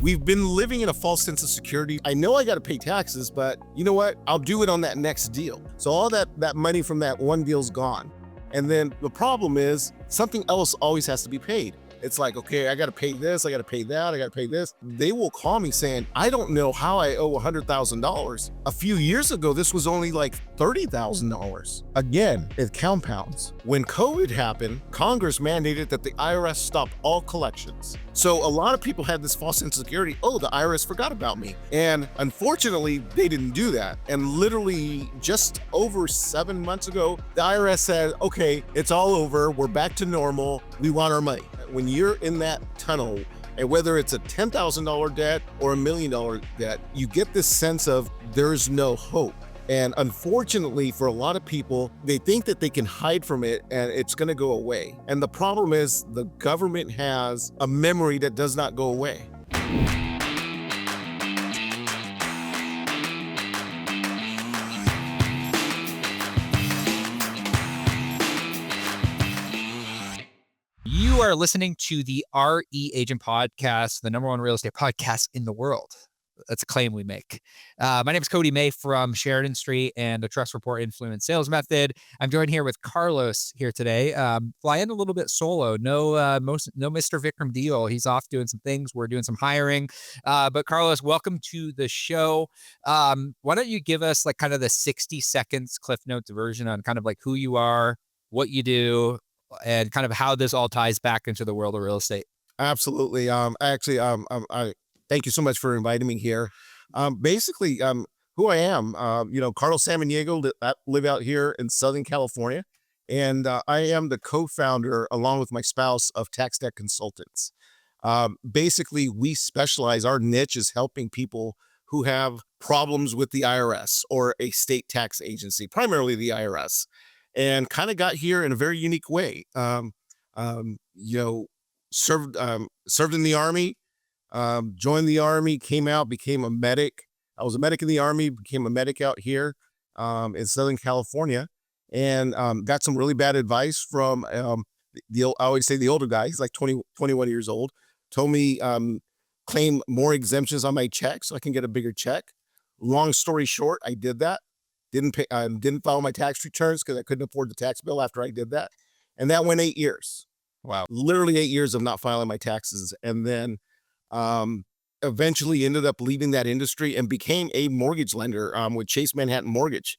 We've been living in a false sense of security. I know I got to pay taxes, but you know what? I'll do it on that next deal. So all that money from that one deal's gone. And then the problem is something else always has to be paid. It's like, okay, I got to pay this, I got to pay that, I got to pay this. They will call me saying, I don't know how I owe $100,000. A few years ago, this was only like $30,000. Again, it compounds. When COVID happened, Congress mandated that the IRS stop all collections. So a lot of people had this false sense of security. Oh, the IRS forgot about me. And unfortunately, they didn't do that. And literally just over 7 months ago, the IRS said, okay, it's all over. We're back to normal. We want our money. When you're in that tunnel, and whether it's a $10,000 debt or $1 million debt, you get this sense of there's no hope. And unfortunately, for a lot of people, they think that they can hide from it and it's going to go away. And the problem is the government has a memory that does not go away. You are listening to the RE Agent Podcast, the #1 real estate podcast in the world. That's a claim we make. My name is Cody May from Sheridan Street and the Trust Report Influence Sales Method. I'm joined here with Carlos here today. Flying a little bit solo. No Mr. Vikram Deal. He's off doing some things. We're doing some hiring. But Carlos, welcome to the show. Why don't you give us like kind of the 60 seconds Cliff Notes version on kind of like who you are, what you do, and kind of how this all ties back into the world of real estate. Absolutely. I thank you so much for inviting me here. Basically, who I am, Carlos Samaniego, live out here in Southern California, and I am the co-founder, along with my spouse, of Tax Debt Consultants. Basically, we specialize, our niche is helping people who have problems with the IRS or a state tax agency, primarily the IRS, and kind of got here in a very unique way. Served in the Army, joined the Army, came out, became a medic. I was a medic in the Army, became a medic out here in Southern California, and got some really bad advice from I always say the older guy. He's like 21 years old. Told me claim more exemptions on my check so I can get a bigger check. Long story short, I did that. Didn't file my tax returns because I couldn't afford the tax bill after I did that. And that went 8 years. Wow. Literally 8 years of not filing my taxes. And then eventually ended up leaving that industry and became a mortgage lender with Chase Manhattan Mortgage.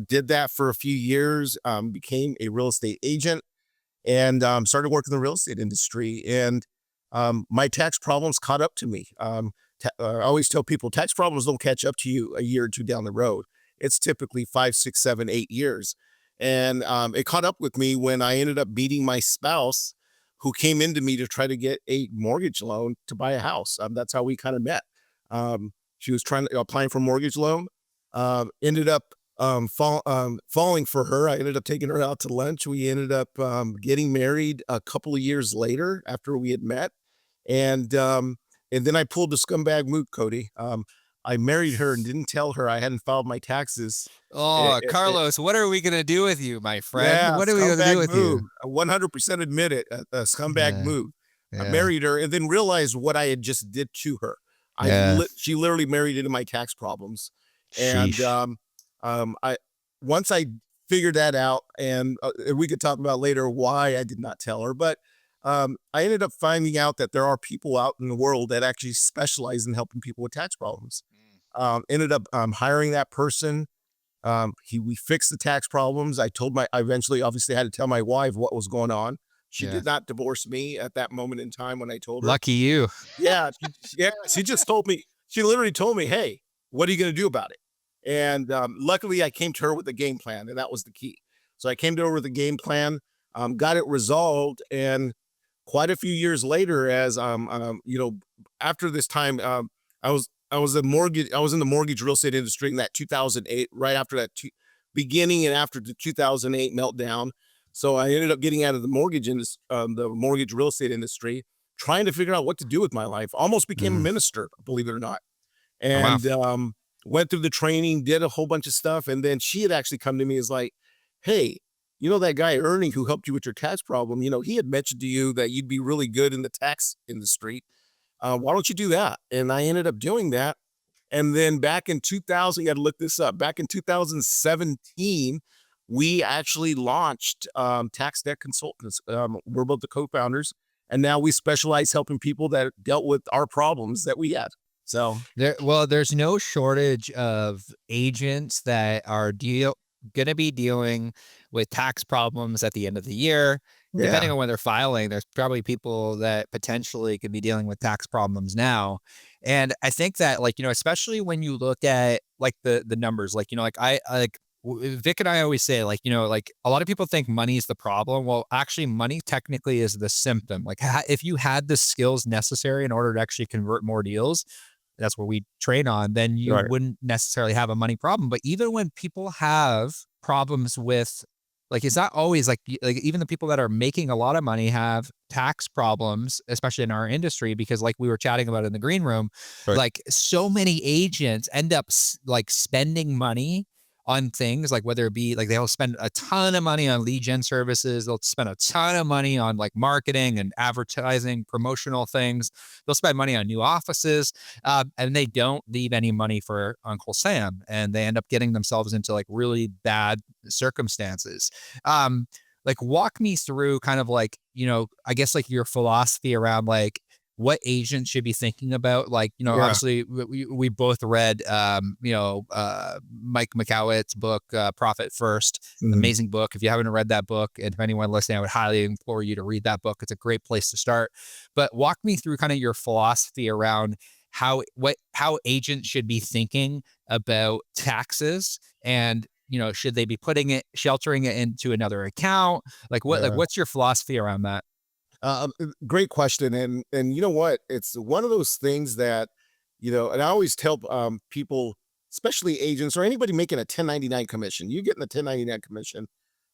Did that for a few years, became a real estate agent, and started working in the real estate industry. And my tax problems caught up to me. I always tell people tax problems don't catch up to you a year or two down the road. It's typically 5, 6, 7, 8 years. And it caught up with me when I ended up meeting my spouse, who came into me to try to get a mortgage loan to buy a house. That's how we kind of met. She was applying for a mortgage loan, ended up falling for her. I ended up taking her out to lunch. We ended up getting married a couple of years later after we had met. And then I pulled the scumbag move, Cody. I married her and didn't tell her I hadn't filed my taxes. Oh, Carlos, what are we going to do with you, my friend? Yeah, what are we going to do with move. you? 100% admit it, a scumbag move. I married her and then realized what I had just did to her. She literally married into my tax problems. And once I figured that out, and we could talk about later why I did not tell her, but I ended up finding out that there are people out in the world that actually specialize in helping people with tax problems. Ended up hiring that person. We fixed the tax problems. I eventually obviously had to tell my wife what was going on. She did not divorce me at that moment in time when I told her. Lucky you. Yeah. She just told me, she literally told me, hey, what are you going to do about it? And luckily I came to her with a game plan, and that was the key. So I came to her with a game plan, got it resolved. And quite a few years later, as after this time, I was in the mortgage real estate industry in that 2008, right after that beginning and after the 2008 meltdown. So I ended up getting out of the mortgage real estate industry, trying to figure out what to do with my life. Almost became a minister, believe it or not. And went through the training, did a whole bunch of stuff. And then she had actually come to me as like, hey, you know, that guy Ernie who helped you with your tax problem, he had mentioned to you that you'd be really good in the tax industry. Why don't you do that? And I ended up doing that. And then back in 2000, you got to look this up. Back in 2017, we actually launched Tax Debt Consultants. We're both the co-founders, and now we specialize helping people that dealt with our problems that we had. So there's no shortage of agents that are going to be dealing with tax problems at the end of the year. Depending on when they're filing, there's probably people that potentially could be dealing with tax problems now. And I think that, like, especially when you look at like the numbers, like, Vic and I always say, like, like a lot of people think money is the problem. Well, actually money technically is the symptom. Like if you had the skills necessary in order to actually convert more deals, that's what we train on, then you wouldn't necessarily have a money problem. But even when people have problems with, like, it's not always like even the people that are making a lot of money have tax problems, especially in our industry, because like we were chatting about in the green room, like so many agents end up like spending money on things, like whether it be like they'll spend a ton of money on lead gen services, they'll spend a ton of money on like marketing and advertising, promotional things, they'll spend money on new offices, and they don't leave any money for Uncle Sam, and they end up getting themselves into like really bad circumstances. Like walk me through kind of like, I guess like your philosophy around like what agents should be thinking about. Like, obviously we both read, Mike McCowett's book, Profit First, amazing book. If you haven't read that book, and if anyone listening, I would highly implore you to read that book. It's a great place to start. But walk me through kind of your philosophy around how agents should be thinking about taxes, and should they be sheltering it into another account? Like what's your philosophy around that? Great question. And you know what? It's one of those things that, and I always tell people, especially agents or anybody making a 1099 commission, you getting a 1099 commission.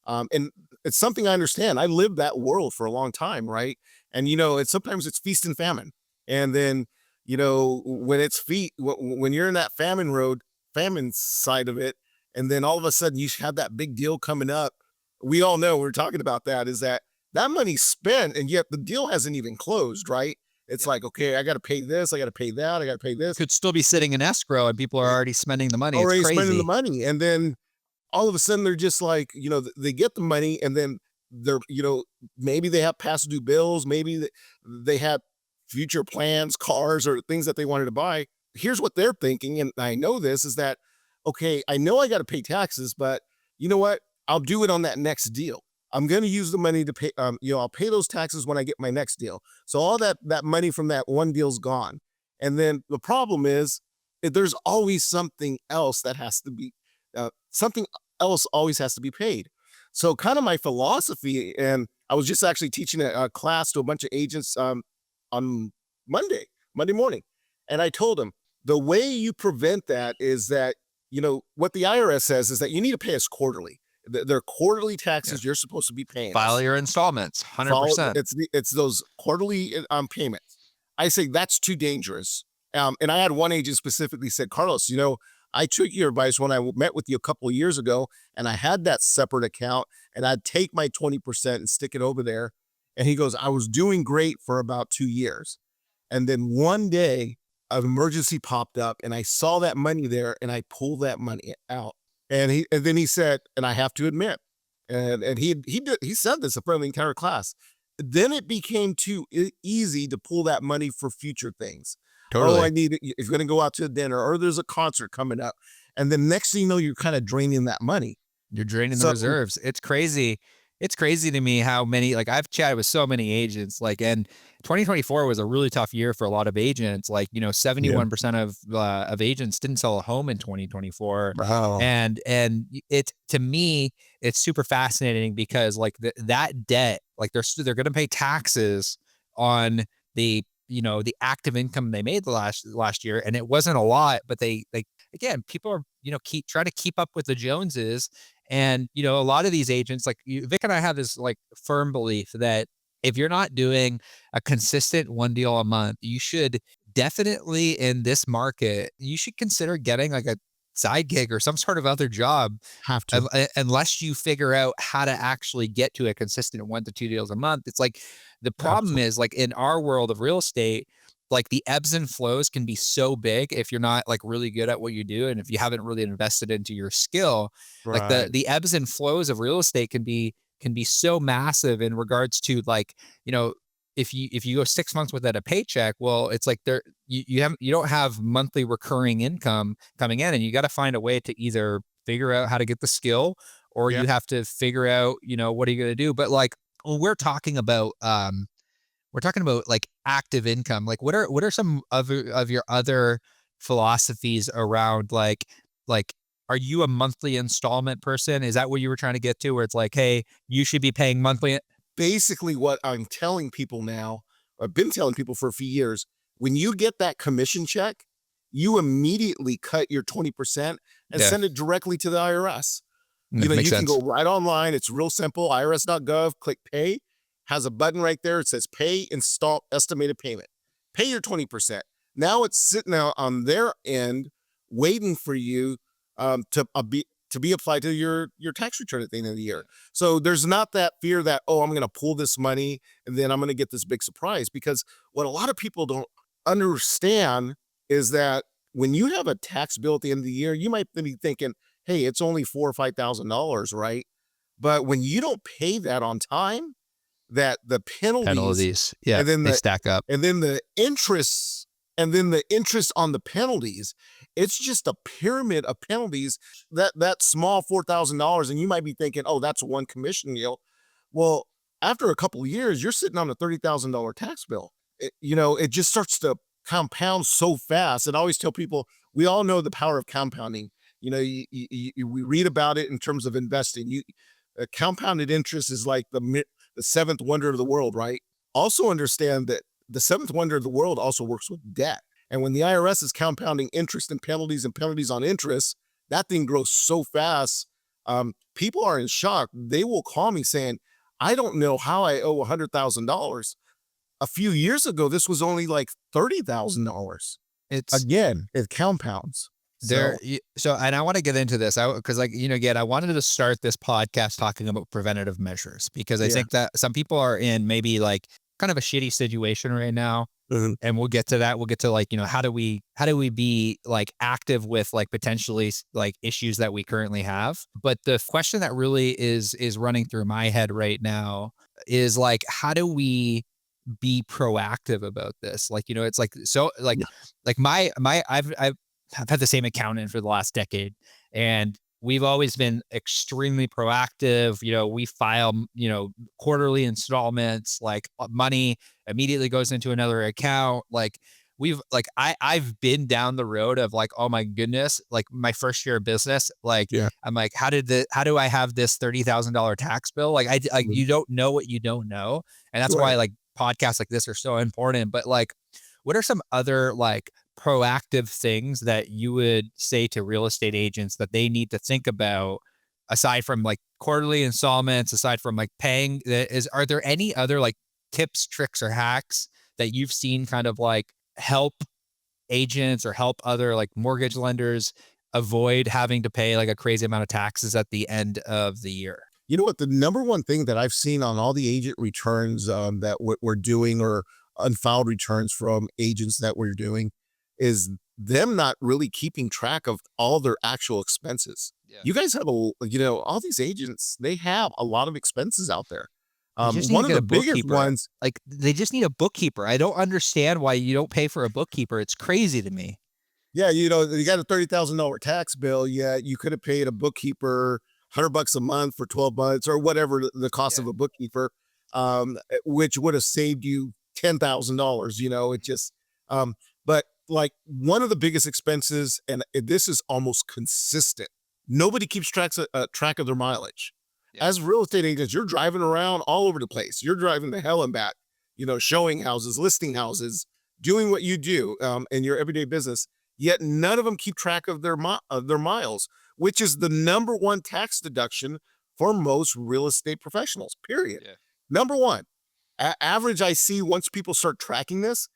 And it's something I understand. I lived that world for a long time, right? And, sometimes it's feast and famine. And then, when it's when you're in that famine side of it, and then all of a sudden you have that big deal coming up. We all know we're talking about that money's spent, and yet the deal hasn't even closed, right? It's like, okay, I got to pay this, I got to pay that, I got to pay this. Could still be sitting in escrow, and people are already spending the money. Already it's crazy. Spending the money, and then all of a sudden they're just like, they get the money, and then they're, maybe they have past due bills, maybe they have future plans, cars, or things that they wanted to buy. Here's what they're thinking, and I know this is that, okay, I know I got to pay taxes, but you know what? I'll do it on that next deal. I'm going to use the money to pay, I'll pay those taxes when I get my next deal. So all that money from that one deal's gone. And then the problem is there's always something else that has to be, something else always has to be paid. So kind of my philosophy, and I was just actually teaching a class to a bunch of agents on Monday morning. And I told them the way you prevent that is that, what the IRS says is that you need to pay us quarterly. They're quarterly taxes you're supposed to be paying. File your installments, 100%. It's those quarterly payments. I say that's too dangerous. And I had one agent specifically said, Carlos, I took your advice when I met with you a couple of years ago, and I had that separate account, and I'd take my 20% and stick it over there. And he goes, I was doing great for about 2 years. And then one day an emergency popped up, and I saw that money there, and I pulled that money out. And then he said, and I have to admit, and he said this in front of the entire class, then it became too easy to pull that money for future things. Totally. Oh, I need it. If you're going to go out to a dinner, or there's a concert coming up. And then next thing you know, you're kind of draining that money. You're draining the reserves. It's crazy. It's crazy to me how many, like I've chatted with so many agents, like, and 2024 was a really tough year for a lot of agents. Like, 71% of agents didn't sell a home in 2024. Wow. And it, to me, it's super fascinating because like that debt, like they're going to pay taxes on the, the active income they made the last year. And it wasn't a lot, but they again, people are, try to keep up with the Joneses. And, a lot of these agents, like Vic and I have this like firm belief that if you're not doing a consistent one deal a month, you should definitely, in this market, you should consider getting like a side gig or some sort of other job. Have to. Unless you figure out how to actually get to a consistent 1 to 2 deals a month. It's like the problem is like in our world of real estate, like the ebbs and flows can be so big if you're not like really good at what you do, and if you haven't really invested into your skill, like Right. the ebbs and flows of real estate can be so massive in regards to like, you know, if you go 6 months without a paycheck, well, it's like you don't have monthly recurring income coming in, and you got to find a way to either figure out how to get the skill, or Yeah. you have to figure out, you know, what are you going to do. But like when we're talking about like active income. Like what are some of your other philosophies around like are you a monthly installment person? Is that what you were trying to get to, where it's like, hey, you should be paying monthly? Basically, what I'm telling people now, I've been telling people for a few years, when you get that commission check, you immediately cut your 20% and Yeah, send it directly to the IRS. makes You can sense. go right online. It's real simple. IRS.gov, click pay, has a button right there. It says pay, install, estimated payment. Pay your 20%. Now it's sitting out on their end waiting for you to be applied to your tax return at the end of the year. So there's not that fear that, oh, I'm going to pull this money and then I'm going to get this big surprise. Because what a lot of people don't understand is that when you have a tax bill at the end of the year, you might be thinking, hey, it's only $4,000 or $5,000, right? But when you don't pay that on time, that the penalties Penalties. Yeah, and then they the stack up. and then the interest and then the interest on the penalties, it's just a pyramid of penalties. That small $4,000, and you might be thinking, oh, that's one commission deal. Well, after a couple of years, you're sitting on a $30,000 tax bill. It just starts to compound so fast. And I always tell people, we all know the power of compounding. We read about it in terms of investing. Compounded interest is like the seventh wonder of the world, right? Also understand that the seventh wonder of the world also works with debt. And when the IRS is compounding interest and penalties on interest, that thing grows so fast. People are in shock. They will call me saying, I don't know how I owe $100,000. A few years ago, this was only like $30,000. It's Again, it compounds. there. So, So, and I want to get into this because, like, you know, again, I wanted to start this podcast talking about preventative measures because I yeah. think that some people are in maybe like kind of a shitty situation right now. Mhm. And we'll get to that. We'll get to like, you know, how do we be like active with like potentially like issues that we currently have? But the question that really is running through my head right now is like, how do we be proactive about this? Like, you know, it's like, so Yeah. like I've had the same accountant for the last decade, and we've always been extremely proactive. You know, we file, you know, quarterly installments, like money immediately goes into another account. Like I've been down the road of like, oh my goodness, like my first year of business, like Yeah. I'm like, how do I have this $30,000 tax bill? Like Mhm. you don't know what you don't know. And that's why Right. like podcasts like this are so important. But like, what are some other like proactive things that you would say to real estate agents that they need to think about aside from like quarterly installments, aside from like paying? Are there any other like tips, tricks, or hacks that you've seen kind of like help agents or help other like mortgage lenders avoid having to pay like a crazy amount of taxes at the end of the year? You know what? The number one thing that I've seen on all the agent returns that we're doing, or unfiled returns from agents that we're doing, is them not really keeping track of all their actual expenses. Yeah. You guys have all these agents, they have a lot of expenses out there. They just need to One of get the a biggest bookkeeper. ones, Like they just need a bookkeeper. I don't understand why you don't pay for a bookkeeper. It's crazy to me. yeah, you got a $30,000 tax bill. Yeah, you could have paid a bookkeeper $100 a month for 12 months or whatever the cost Yeah. of a bookkeeper, which would have saved you $10,000. It just, but like one of the biggest expenses, and this is almost consistent. Nobody keeps track of their mileage. Yeah. As real estate agents, you're driving around all over the place. You're driving the hell and back, showing houses, listing houses, doing what you do in your everyday business. Yet none of them keep track of their miles, which is the number one tax deduction for most real estate professionals, period. Yeah. Number one, average I see once people start tracking this,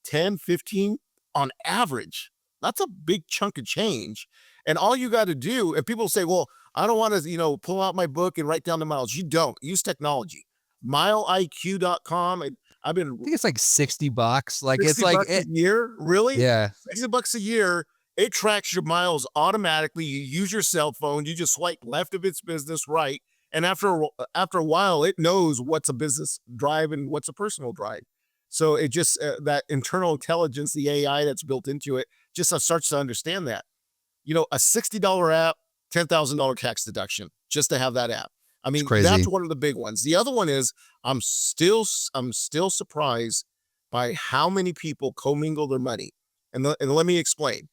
10, 15 on average. That's a big chunk of change. And all you got to do, and people say, well, I don't want to, pull out my book and write down the miles. You don't. Use technology. MileIQ.com. I've been I think it's like $60. Like it's 60 like bucks a year, really? yeah. 60 bucks a year. It tracks your miles automatically. You use your cell phone. You just swipe left if it's business, right, and after a while, it knows what's a business drive and what's a personal drive. So it just that internal intelligence, the AI that's built into it, just starts to understand that. A $60 app, $10,000 tax deduction just to have that app. I It's mean, that's crazy. one of the big ones. The other one is I'm still surprised by how many people commingle their money. And let me explain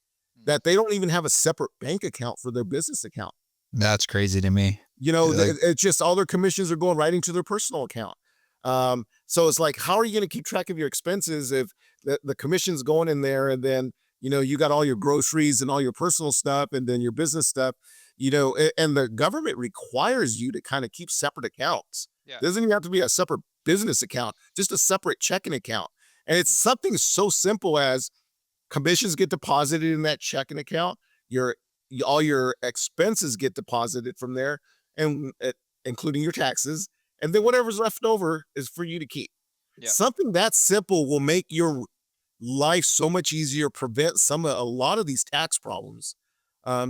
that they don't even have a separate bank account for their business account. That's crazy to me. Like It's just all their commissions are going right into their personal account. So it's like, how are you going to keep track of your expenses if the commission's going in there, and then you got all your groceries and all your personal stuff, and then your business stuff, and the government requires you to kind of keep separate accounts. yeah. Doesn't even have to be a separate business account, just a separate checking account. And it's something so simple as commissions get deposited in that checking account. Your all your expenses get deposited from there, and including your taxes, and then whatever's left over is for you to keep. Yeah. Something that simple will make your life so much easier, prevent a lot of these tax problems.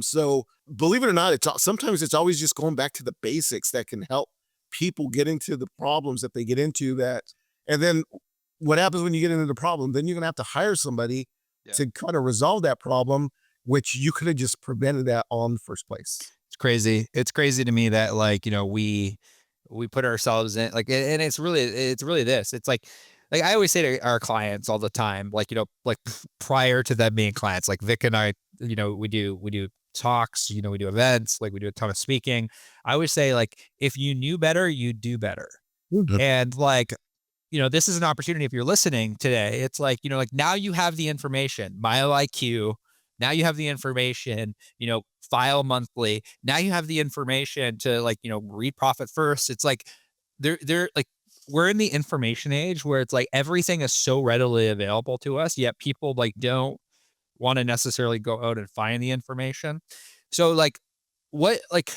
So believe it or not, sometimes it's always just going back to the basics that can help people get into the problems that they get into. And then what happens when you get into the problem? Then you're gonna have to hire somebody to kind of resolve that problem, which you could have just prevented that on the first place. It's crazy. It's crazy to me that like, we put ourselves in like, and it's really this. It's like I always say to our clients all the time, like, like prior to them being clients, like Vic and I, we do talks, we do events, like we do a ton of speaking. I always say like, if you knew better, you'd do better. Mhm. And like, this is an opportunity if you're listening today. It's like, like now you have the information, Mile IQ. Now you have the information, file monthly. Now you have the information to like, read Profit First. It's like they're like, we're in the information age where it's like everything is so readily available to us, yet people like don't want to necessarily go out and find the information. So like what like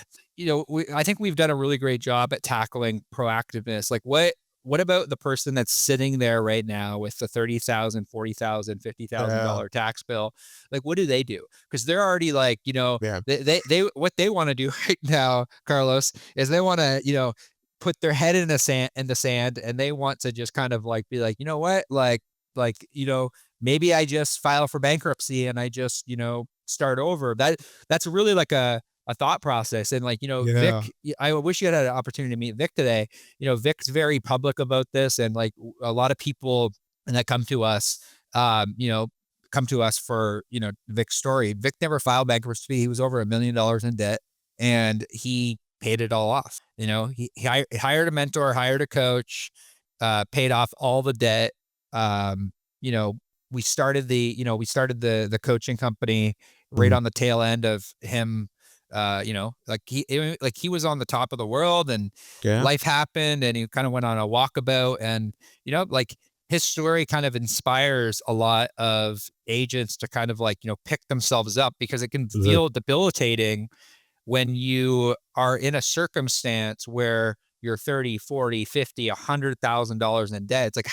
I think we've done a really great job at tackling proactiveness. Like what about the person that's sitting there right now with the $30,000, $40,000, Yeah, $50,000 tax bill? Like, what do they do? Because they're already like, yeah, they what they want to do right now, Carlos, is they want to, put their head in the sand, and they want to just kind of like be like, you know what, like maybe I just file for bankruptcy and I just start over. That's really like a thought process. And like, Vic, yeah. I wish you had an opportunity to meet Vic today. Vic's very public about this. And like a lot of people that come to us for, Vic's story. Vic never filed bankruptcy. He was over $1 million in debt, and he paid it all off. He hired a mentor, hired a coach, paid off all the debt. Um, you know, we started the coaching company right Mhm. on the tail end of him. Like he was on the top of the world, and Yeah. life happened, and he kind of went on a walkabout, and like his story kind of inspires a lot of agents to kind of like pick themselves up, because it can Mhm. feel debilitating when you are in a circumstance where you're 30, 40, 50, $100,000 in debt. It's like,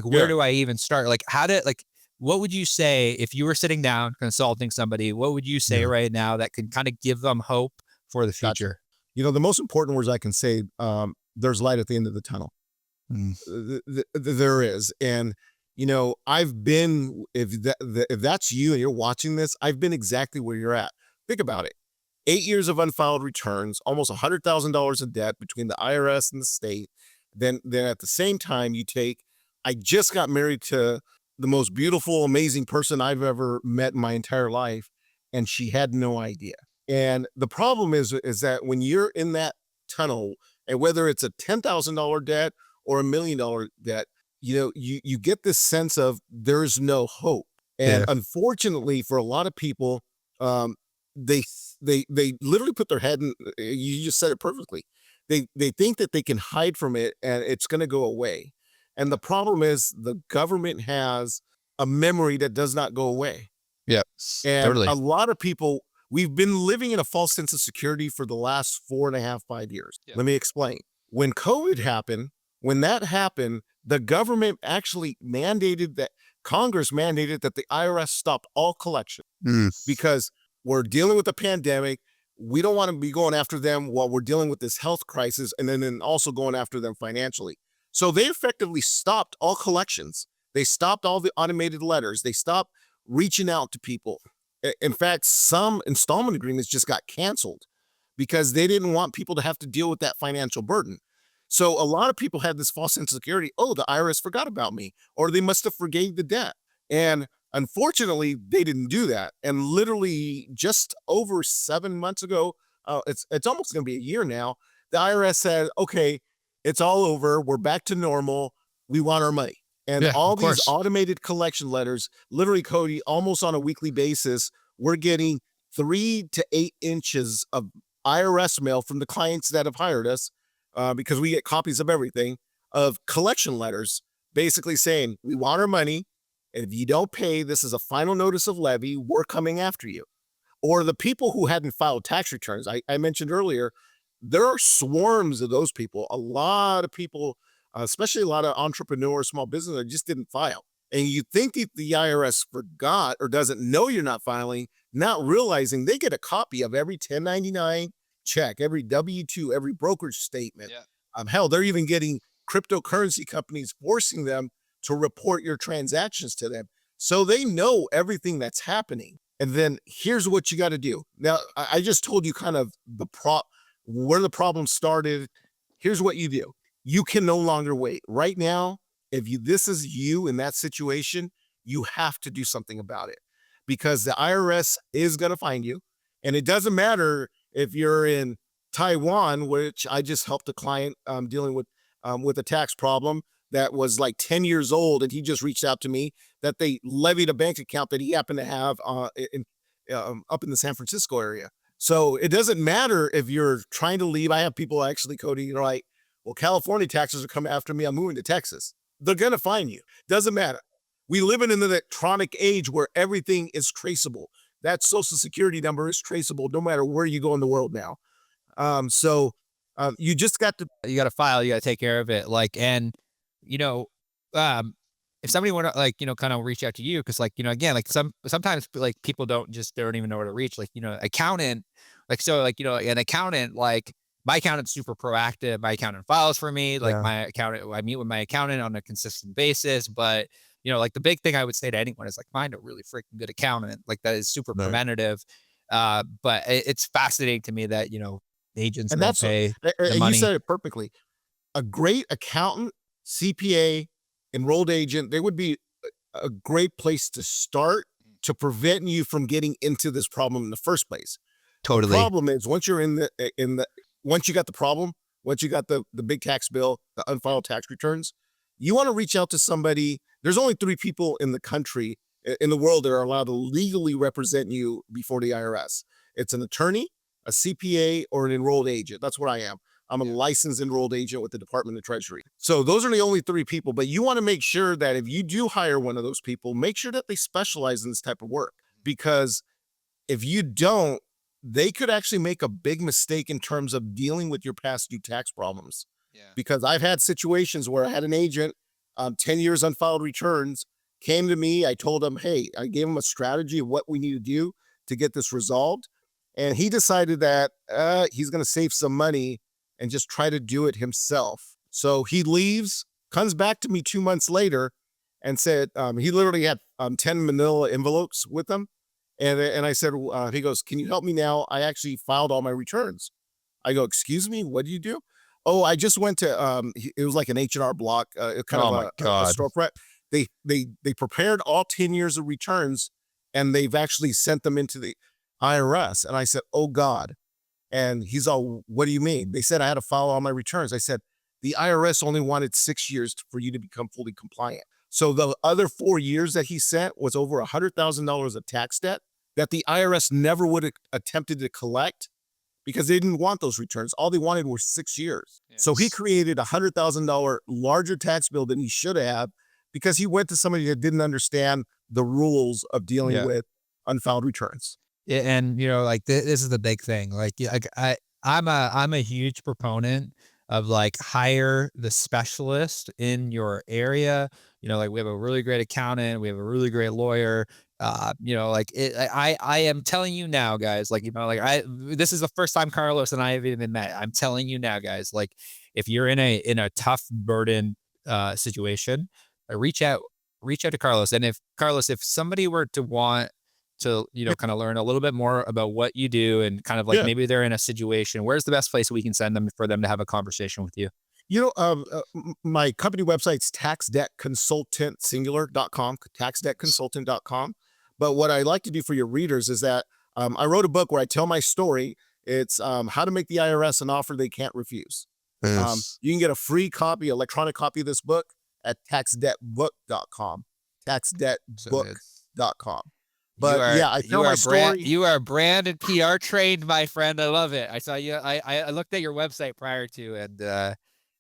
where Yeah. do I even start? What would you say if you were sitting down consulting somebody? What would you say Yeah. right now that can kind of give them hope for the Gotcha. future? The most important words I can say, there's light at the end of the tunnel. Mm, There is. And, I've been, if that's you and you're watching this, I've been exactly where you're at. Think about it. 8 years of unfiled returns, almost $100,000 in debt between the IRS and the state. Then at the same time, I just got married to the most beautiful, amazing person I've ever met in my entire life, and she had no idea. And the problem is that when you're in that tunnel, and whether it's a $10,000 debt or $1 million debt, you get this sense of there's no hope. And yeah. unfortunately, for a lot of people, um, they they literally put their head in. You just said it perfectly. They think that they can hide from it and it's going to go away. And the problem is the government has a memory that does not go away. Yeah. And Totally. a lot of people, we've been living in a false sense of security for the last 4.5, 5 years. Yeah. Let me explain. When COVID happened, when that happened, The government actually mandated that Congress mandated that the IRS stop all collection because we're dealing with a pandemic. We don't want to be going after them while we're dealing with this health crisis and then also going after them financially. So they effectively stopped all collections. They stopped all the automated letters. They stopped reaching out to people. In fact, some installment agreements just got canceled because they didn't want people to have to deal with that financial burden. So a lot of people had this false sense of security. Oh, the IRS forgot about me, or they must have forgave the debt. And unfortunately, they didn't do that. And literally just over 7 months ago, it's almost going to be a year now, the IRS said, okay, it's all over. We're back to normal. We want our money. And Yeah, all of these course. automated collection letters, literally, Cody, almost on a weekly basis, we're getting 3 to 8 inches of IRS mail from the clients that have hired us, because we get copies of everything, of collection letters basically saying, we want our money. And if you don't pay, this is a final notice of levy. We're coming after you. Or the people who hadn't filed tax returns. I mentioned earlier, there are swarms of those people. A lot of people, especially a lot of entrepreneurs, small business, just didn't file. And you think that the IRS forgot or doesn't know you're not filing, not realizing they get a copy of every 1099 check, every W-2, every brokerage statement. Yeah. Hell, they're even getting cryptocurrency companies forcing them to report your transactions to them. So they know everything that's happening. And then here's what you got to do. Now, I just told you kind of where the problem started. Here's what you do. You can no longer wait. Right now, if this is you in that situation, you have to do something about it because the IRS is going to find you. And it doesn't matter if you're in Taiwan, which I just helped a client dealing with a tax problem that was like 10 years old. And he just reached out to me that they levied a bank account that he happened to have up in the San Francisco area. So it doesn't matter if you're trying to leave. I have people actually, Cody, you're like, well, California taxes are coming after me. I'm moving to Texas. They're going to find you. Doesn't matter. We live in an electronic age where everything is traceable. That social security number is traceable no matter where you go in the world now. So you just got to. You got to file, you got to take care of it. Like, and, you know, if somebody want to like, kind of reach out to you, cause like, again, like sometimes like people they don't even know where to reach. Like, accountant, like, so like, an accountant, like my accountant's super proactive. My accountant files for me. Like my accountant, I meet with my accountant on a consistent basis, but like the big thing I would say to anyone is like, find a really freaking good accountant. Like that is super preventative. But it's fascinating to me that, agents And don't pay the you money. said it perfectly. A great accountant, CPA, enrolled agent, they would be a great place to start to prevent you from getting into this problem in the first place. The Totally. problem is once you're once you got the problem, once you got the big tax bill, the unfiled tax returns, you want to reach out to somebody. There's only 3 people in the country, in the world, that are allowed to legally represent you before the IRS. It's an attorney, a CPA, or an enrolled agent. That's what I am. I'm a licensed enrolled agent with the Department of Treasury. So those are the only 3 people, but you want to make sure that if you do hire one of those people, make sure that they specialize in this type of work, because if you don't, they could actually make a big mistake in terms of dealing with your past due tax problems. Yeah. Because I've had situations where I had an agent, 10 years unfiled returns, came to me. I told him, hey, I gave him a strategy of what we need to do to get this resolved. And he decided that he's going to save some money and just try to do it himself. So he leaves, comes back to me 2 months later and said, he literally had 10 manila envelopes with him. And I said, he goes, can you help me now? I actually filed all my returns. I go, excuse me, what do you do? Oh, I just went to, it was like an H&R Block, kind of a storefront. They prepared all 10 years of returns and they've actually sent them into the IRS. And I said, oh God. And he's all, what do you mean? They said I had to file all my returns. I said, the IRS only wanted 6 years for you to become fully compliant. So the other 4 years that he sent was over $100,000 of tax debt that the IRS never would have attempted to collect because they didn't want those returns. All they wanted were 6 years. Yes. So he created a $100,000 larger tax bill than he should have because he went to somebody that didn't understand the rules of dealing with unfiled returns. Yeah, and like this is the big thing. Like I'm a huge proponent of like hire the specialist in your area. Like we have a really great accountant, we have a really great lawyer. Like I am telling you now, guys, like, this is the first time Carlos and I have even met. I'm telling you now, guys, like if you're in a tough burden situation, reach out to Carlos. And if somebody were to want to, kind of learn a little bit more about what you do and kind of like Yeah. maybe they're in a situation, where's the best place we can send them for them to have a conversation with you? My company website's taxdebtconsultantsingular.com, taxdebtconsultant.com. But what I like to do for your readers is that I wrote a book where I tell my story. It's how to make the IRS an offer they can't refuse. Yes. You can get a free copy, electronic copy of this book at taxdebtbook.com, taxdebtbook.com. But yeah, I tell my story. You are brand and PR trained, my friend. I love it. I saw you. I looked at your website prior to, and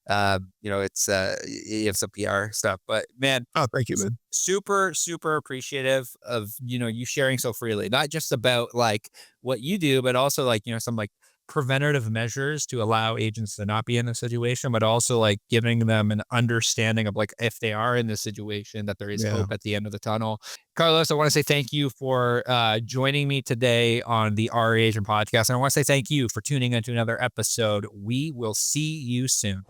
it's you have some PR stuff, but man, Oh, thank you, man. super, super appreciative of, you sharing so freely, not just about like what you do, but also like, some like preventative measures to allow agents to not be in a situation, but also like giving them an understanding of like, if they are in this situation, that there is Yeah. hope at the end of the tunnel. Carlos, I want to say thank you for joining me today on the RE Agent podcast. And I want to say thank you for tuning into another episode. We will see you soon.